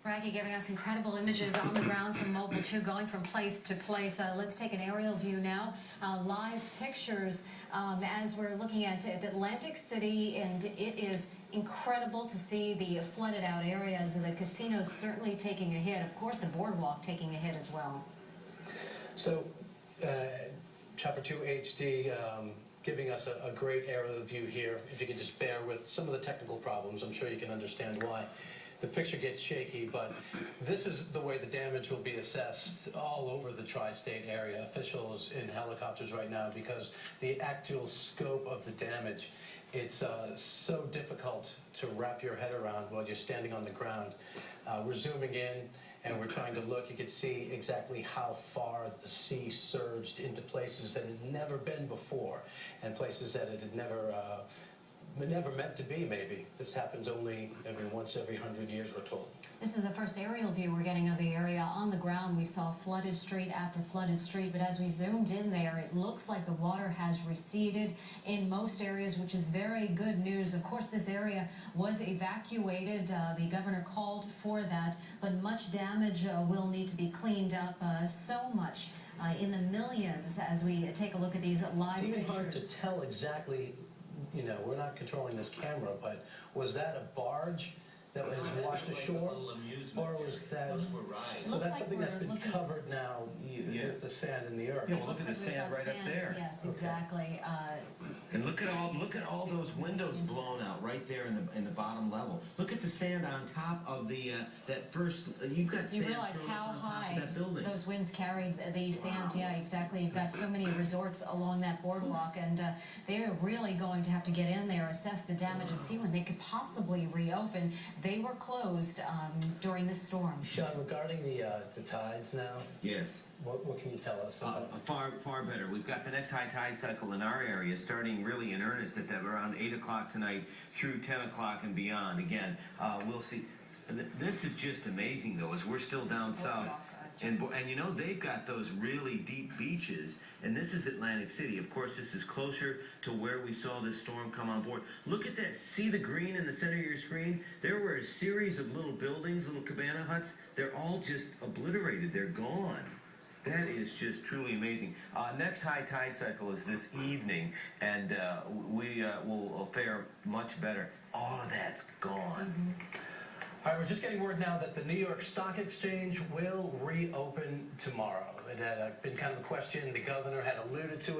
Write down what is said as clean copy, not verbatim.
Braggie giving us incredible images on the ground from Mobile 2, going from place to place. Let's take an aerial view now. Live pictures as we're looking at Atlantic City, and it is incredible to see the flooded out areas. The casino's certainly taking a hit. Of course, the boardwalk taking a hit as well. So, Chopper 2 HD giving us a great aerial view here. If you could just bear with some of the technical problems, I'm sure you can understand why. The picture gets shaky, but this is the way the damage will be assessed all over the tri-state area. Officials in helicopters right now, because the actual scope of the damage, it's so difficult to wrap your head around while you're standing on the ground. We're zooming in and we're trying to look. You can see exactly how far the sea surged into places that had never been before, and places that it had never meant to be, maybe. This happens only once every 100 years, we're told. This is the first aerial view we're getting of the area. On the ground, we saw flooded street after flooded street, but as we zoomed in there, it looks like the water has receded in most areas, which is very good news. Of course, this area was evacuated. The governor called for that, but much damage will need to be cleaned up. So much in the millions as we take a look at these live pictures. It's even hard to tell exactly. You know, we're not controlling this camera, but was that a barge that was washed ashore? Or was that... Those were rides. So that's something that's been covered now with the sand and the earth. Yeah, well, look at the sand right up there. Yes, exactly. And look at all those windows blown out right there in the bottom level. Look at the sand on top of the that first. You've got sand. You realize how on top high of that building. those winds carried the sand. Yeah, exactly. You've got so many resorts along that boardwalk, and they're really going to have to get in there, assess the damage, and see when they could possibly reopen. They were closed during this storm. Sean, regarding the tides now. Yes. What can you tell us? Far better. We've got the next high tide cycle in our area starting really in earnest at around 8 o'clock tonight through 10 o'clock and beyond. Again, we'll see. This is just amazing, though, as we're still down south. And you know, they've got those really deep beaches, and this is Atlantic City. Of course, this is closer to where we saw this storm come on board. Look at that. See the green in the center of your screen? There were a series of little buildings, little cabana huts. They're all just obliterated. They're gone. That is just truly amazing. Next high tide cycle is this evening, and we will fare much better. All of that's gone. All right, we're just getting word now that the New York Stock Exchange will reopen tomorrow. It had been kind of a question. The governor had alluded to it.